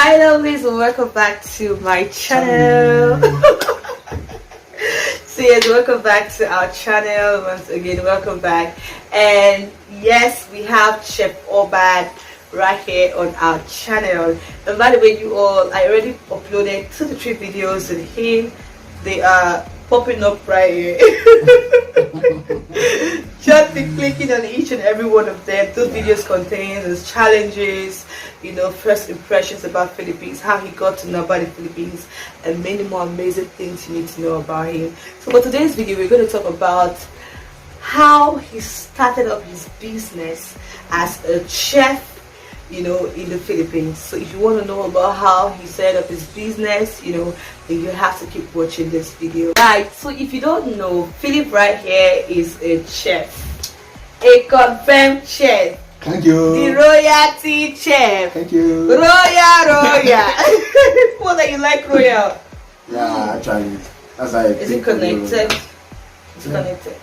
Hi lovelies, and welcome back to my channel. So yes, welcome back to our channel. Once again, welcome back. And yes, we have Chef Obad right here on our channel. And by the way, you all, I already uploaded 2 to 3 videos with him. They are popping up right here. Just be clicking on each and every one of them. Those videos contain his challenges, first impressions about Philippines, how he got to know about the Philippines, and many more amazing things you need to know about him. So for today's video, we're going to talk about how he started up his business as a chef, in the Philippines. So if you want to know about how he set up his business, then you have to keep watching this video. Right, so if you don't know, Philip right here is a chef, a confirmed chef. Thank you. The royalty chef. Thank you. Royal. What do you like royal? Yeah, actually, that's like. Is it connected? It's connected.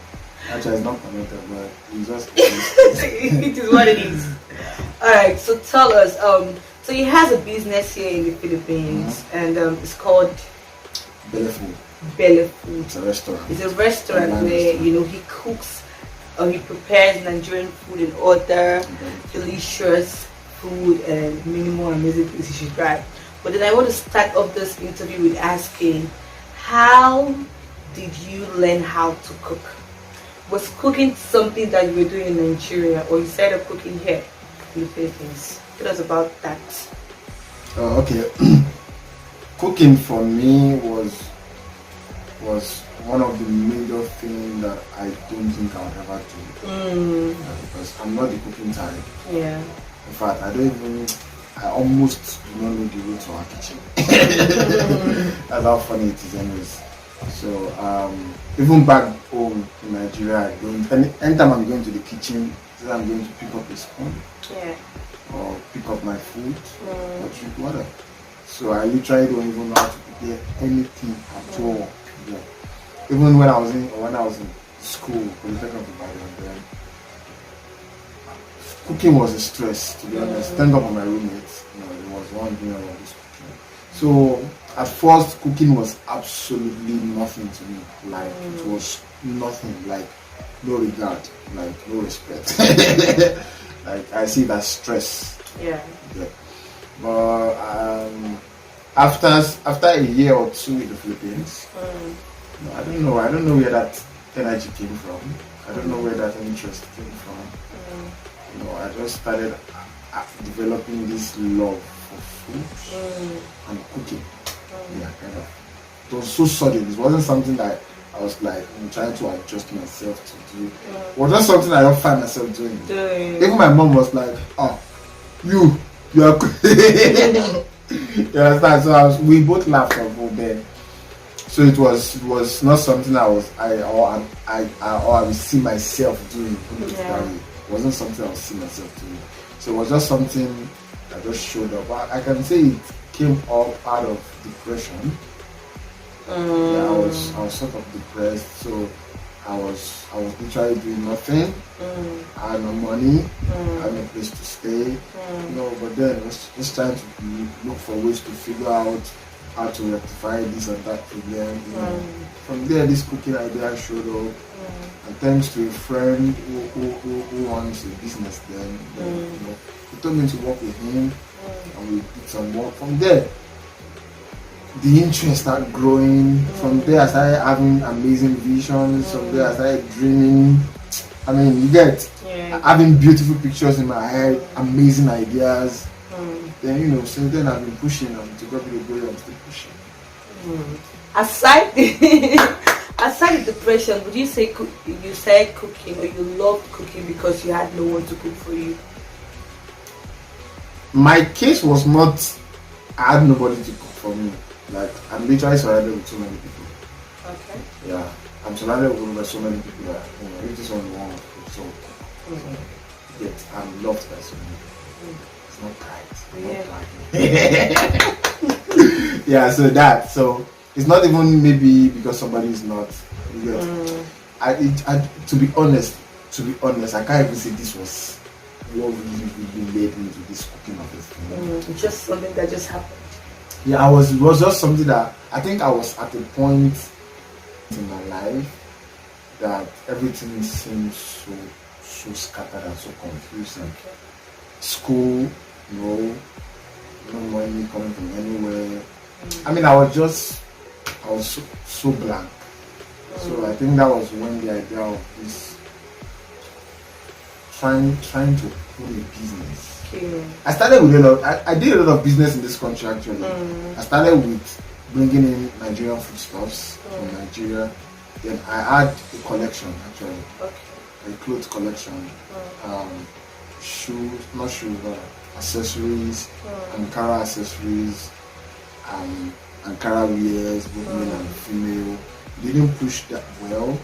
Actually, it's not connected, but it's just. It is what it is. Alright, so tell us, so he has a business here in the Philippines, and it's called Belly Food. Belly Food. It's a restaurant. It's a restaurant where, he cooks or he prepares Nigerian food and other delicious food and many more amazing things you should try. But then I want to start off this interview with asking, how did you learn how to cook? Was cooking something that you were doing in Nigeria, or you started cooking here in the Philippines? Tell us about that. Okay. Cooking for me was one of the major things that I don't think I would ever do. Because I'm not the cooking type. Yeah. In fact, I almost do not know the way to our kitchen. That's how funny it is anyways. So even back home in Nigeria, anytime I'm going to the kitchen, I'm going to pick up a spoon, or pick up my food, or drink water. So I literally don't even know how to prepare anything at all. Yeah. Even when I was in school, Polytechnic of Ibadan, then cooking was a stress, to be honest. Thank God for my roommates. There was one doing all this cooking. So at first, cooking was absolutely nothing to me. Like it was nothing. Like no regard, like no respect. Like I see that stress. Yeah. But after a year or two in the Philippines, I don't know where that energy came from. I don't know where that interest came from. I just started developing this love for food and cooking. Yeah, kind of. It was so sudden. It wasn't something that I was like trying to adjust myself to do. It was just something I don't find myself doing. Even my mom was like, "Oh, you are cooking." You understand? So we both laughed at both then. So it was not something I would see myself doing. It wasn't something I would see myself doing. So it was just something that just showed up. I can say it came up out of depression. Yeah, I was sort of depressed. So I was literally doing nothing. I had no money. I had no place to stay. But then I was just trying to look for ways to figure out how to rectify this and that problem. From there, this cooking idea showed up, and thanks to a friend who runs a business, then he told me to work with him, and we did some work. From there, the interest started growing. From there, I started having amazing visions. From there, I started dreaming. I mean, you get having beautiful pictures in my head, amazing ideas. Then since then I've been pushing, and to God be the glory, I'm still pushing. Aside the depression, would you say you said cooking, or you loved cooking because you had no one to cook for you? My case was not, I had nobody to cook for me. Like, I'm literally surrounded with so many people. Okay. Yeah, I'm surrounded with so many people that if this one wants to cook, so yet I'm loved by so many people. It's not pride. Yeah, so it's not even maybe because somebody is not. To be honest, I can't even say this was what really led me to this cooking of this thing. Just something that just happened. Yeah, it was just something that I think I was at a point in my life that everything seemed so scattered and so confusing. Okay. School, no money coming from anywhere. I mean, I was so blank. So I think that was when the idea of this trying to put a business. Okay. I started with I did a lot of business in this country actually. I started with bringing in Nigerian foodstuffs from Nigeria. Then I had a collection actually, a clothes collection, shoes, not shoes, but accessories, Ankara accessories, Ankara wears, both male and female. Didn't push that well,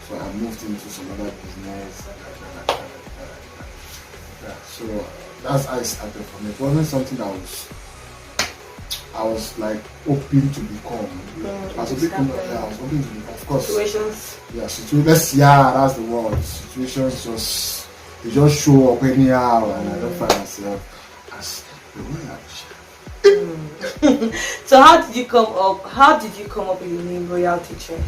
so I moved into some other business. So that's how I started from it. It wasn't something I was like hoping to become. I was hoping to become, of course. Situations. Yeah, situations. Yeah, that's the word. Situations just show up anyhow, and I don't find myself as the way I should. So how did you come up with the name Royalty Chef?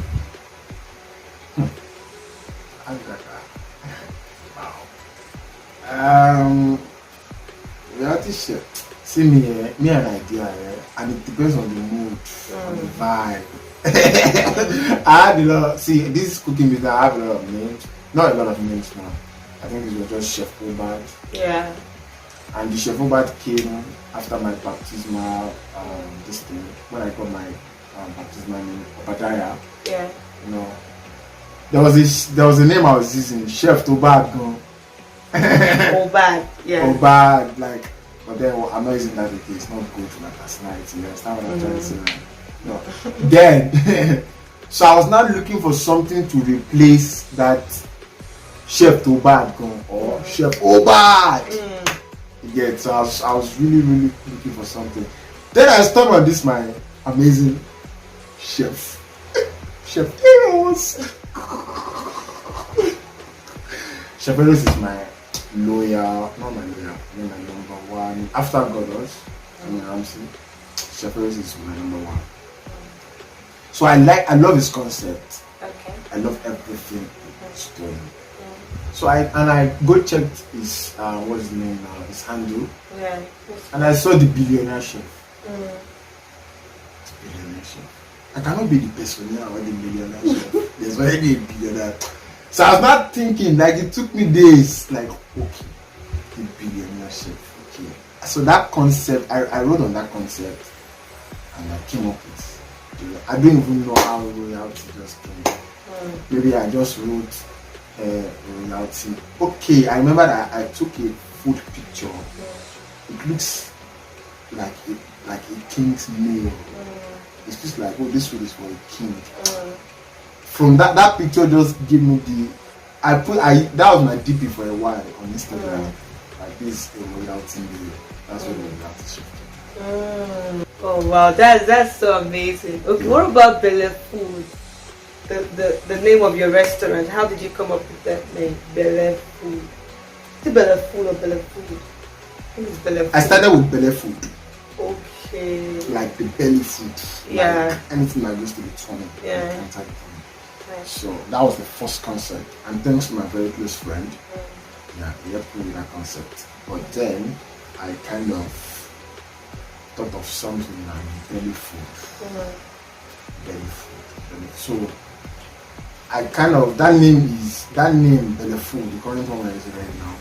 Wow. Reality chef. See me an idea, and it depends on the mood, on the vibe. I had a lot. See, this cooking business, I have a lot of names. Not a lot of names now. I think it was just Chef Obad. Yeah. And the Chef Obad came after my baptismal this thing, when I got my baptismal name, Obadiah. Yeah. You know, there was a name I was using, Chef Obad. Obad, yeah. Obad, like, but then I'm not using that because it's not good to my personality. You understand what I'm trying to say? No. Then, so I was not looking for something to replace that Chef Obad or Chef Obad. Yeah, so I was really looking for something. Then I stumbled on this my amazing chef, Chef Eros. Chef Eros is my loyal, not my loyal, my number one. After Godos, Ramsey, Chef Eros is my number one. So I love his concept. Okay. I love everything he's doing. So I go checked his what's the name now, his handle. Yeah. And I saw the billionaire chef. Billionaire chef. I cannot be the billionaire or the millionaire chef. There's already a billionaire. So I was not thinking, like it took me days, like, okay, the billionaire chef, okay. So that concept, I wrote on that concept and I came up with, I don't even know how royalty just came. Maybe I just wrote royalty. Okay, I remember that I took a food picture. It looks like a king's meal. It's just like, oh, this food is for a king. From that picture just gave me that was my DP for a while on Instagram. Like this a royalty meal. That's what royalty shifted. Oh wow, that's so amazing. Okay, what about Belle Food? The name of your restaurant. How did you come up with that name? Belle Food. Is it Belle Food or Belle Food? I think it's Belle Food. I started with Belle Food. Okay. Like the belly food. Yeah. Like anything that goes to the tummy. Yeah. Like inside the tummy. Nice. So that was the first concept. And thanks to my very close friend, yeah, he helped me with that concept. But then I kind of thought of something like belly food. Belly food. So I kind of that name Belly Food, the current one I use right now,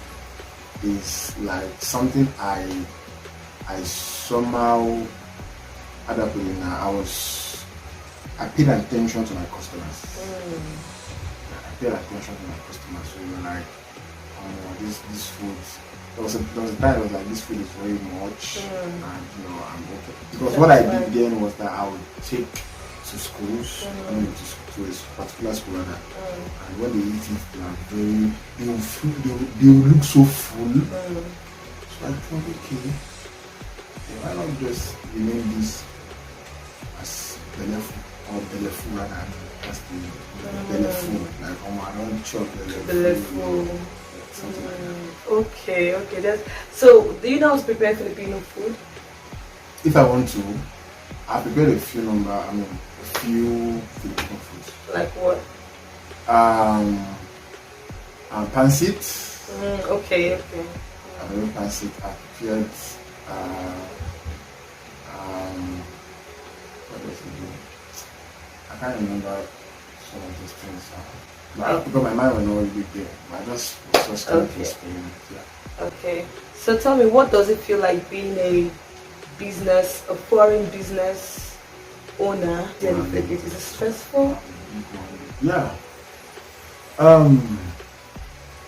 is like something I somehow had up in I paid attention to my customers. I paid attention to my customers. So we were like, this food. There was a time I was like, this food is very much, and I'm okay. Because what I did then was that I would take to schools, to a particular school, and when they eat it, they will look so full. So I thought, okay, why not just rename this as Belle Food or Belle Food rather? That's the Belle Food. Like, I don't chop Belle Food. something like that. Okay, so do you know how to prepare Filipino food? If I want to, I prepared a few Filipino foods. Like what? Pancit. Okay. I made pancit. I prepared what was it? I can't remember some of these things. Because my mind was not really there. I just was trying to experiment. Yeah. Okay. So tell me, what does it feel like being a foreign business owner in the Philippines? Is it stressful? Yeah.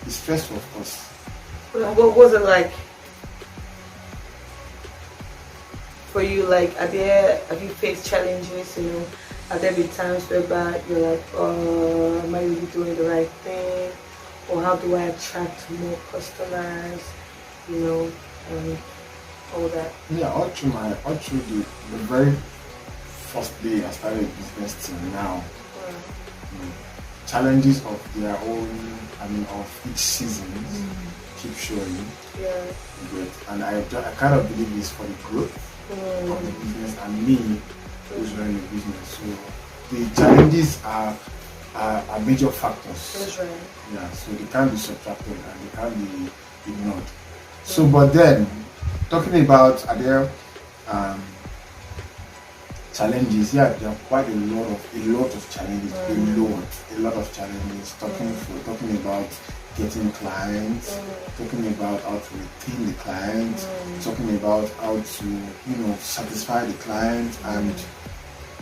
It's stressful, of course. What was it like for you? Like, have you faced challenges? Have there been times whereby you're like, oh, am I really doing the right thing? Or how do I attract more customers? And all that. Yeah, all through the very first day I started business till now. Challenges of their own, of each season keep showing. Yeah. And I kind of believe it's for the growth of the business and me who's running the business. So the challenges are major factors. That's right. Yeah, so they can't be subtracted and they can't be ignored. So, but then talking about other challenges, there are quite a lot of challenges. A lot of challenges. Talking about getting clients, talking about how to retain the clients, talking about how to satisfy the client, and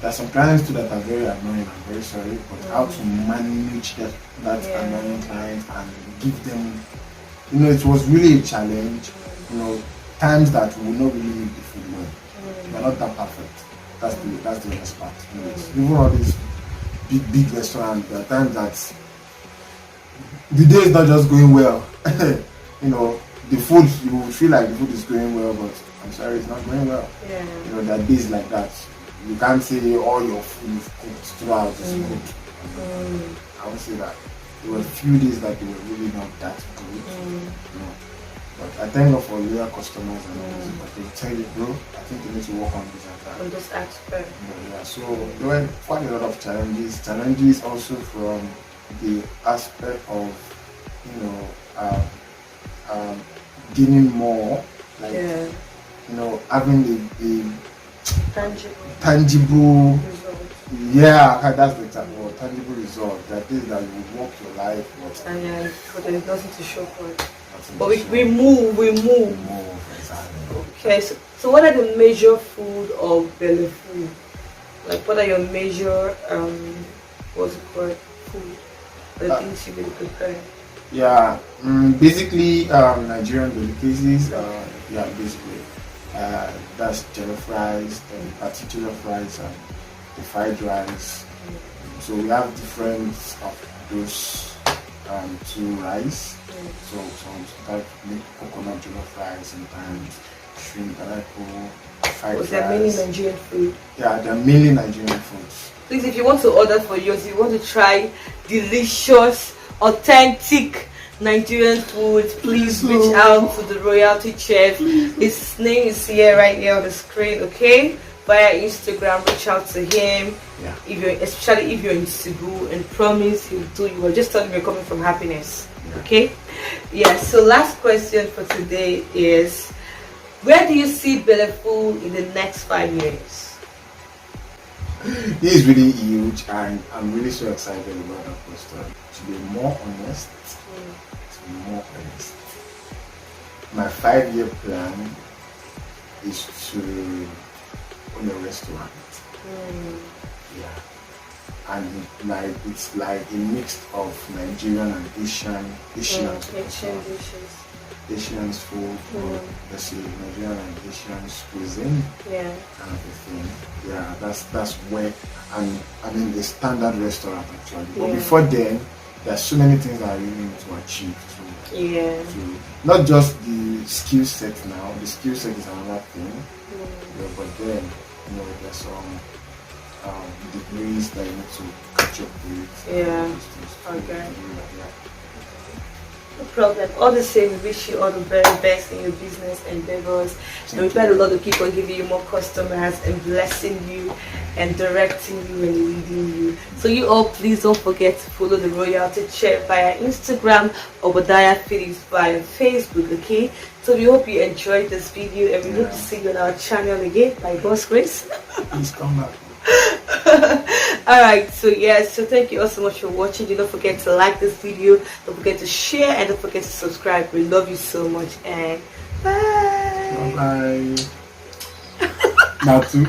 there are some clients too that are very annoying. I'm very sorry, but how to manage that annoying client and give them, it was really a challenge. Times that we will not really need the food well. We're not that perfect. That's the honest part. Even all these big restaurants, there are times that the day is not just going well. The food, you will feel like the food is going well, but I'm sorry, it's not going well. Yeah. There are days like that. You can't say all your food you've cooked throughout is good. I would say that there were a few days that they were really not that good. But I thank God for loyal customers and all this. But they tell you, bro, I think you need to work on this and that. On this aspect. Yeah, so there were quite a lot of challenges. Challenges also from the aspect of, gaining more, like, having the tangible result. Yeah, that's the exact word. Tangible result. That is that you walk your life, but there's nothing to show for it. But to we move. Exactly. Okay, so what are the major food of belly food? Like, what are your major what's it called, food? The things you really prepare. Yeah, basically Nigerian delicacies. Basically that's jollof rice, the particular rice, and the fried rice. So we have different of those two rice. So sometimes make coconut jollof rice, sometimes shrimp galapo, fried rice. There mainly Nigerian food? Yeah, they're mainly Nigerian foods. Please, if you want to order for yours, if you want to try delicious, authentic Nigerian food, please reach out to the royalty chef. His name is right here on the screen, okay? Via Instagram, reach out to him. Yeah. Especially if you're in Cebu, and promise he'll do you. Or just tell him you're coming from happiness. Yeah. Okay? Yeah, so last question for today is, where do you see Belefu in the next 5 years? This is really huge, and I'm really so excited about that question. To be more honest, my 5-year plan is to own a restaurant. Yeah, and it's like a mix of Nigerian and Asian food, let's say Nigerian and Asian cuisine, kind of a thing. Yeah, that's where, and I mean the standard restaurant actually. But before then, there's so many things that I really need to achieve. To not just the skill set now. The skill set is another thing. But then, there's some degrees that you need to catch up with. Okay. No problem. All the same, we wish you all the very best in your business endeavors. And we pray the Lord to keep on giving you more customers and blessing you and directing you and leading you. So you all please don't forget to follow the Royalty Chef via Instagram, Obadiah Phillips via Facebook, okay? So we hope you enjoyed this video and we hope to see you on our channel again by God's grace. Please come back. Alright, so yes, so thank you all so much for watching. Do not forget to like this video, don't forget to share, and don't forget to subscribe. We love you so much, and bye. Bye bye. Now too.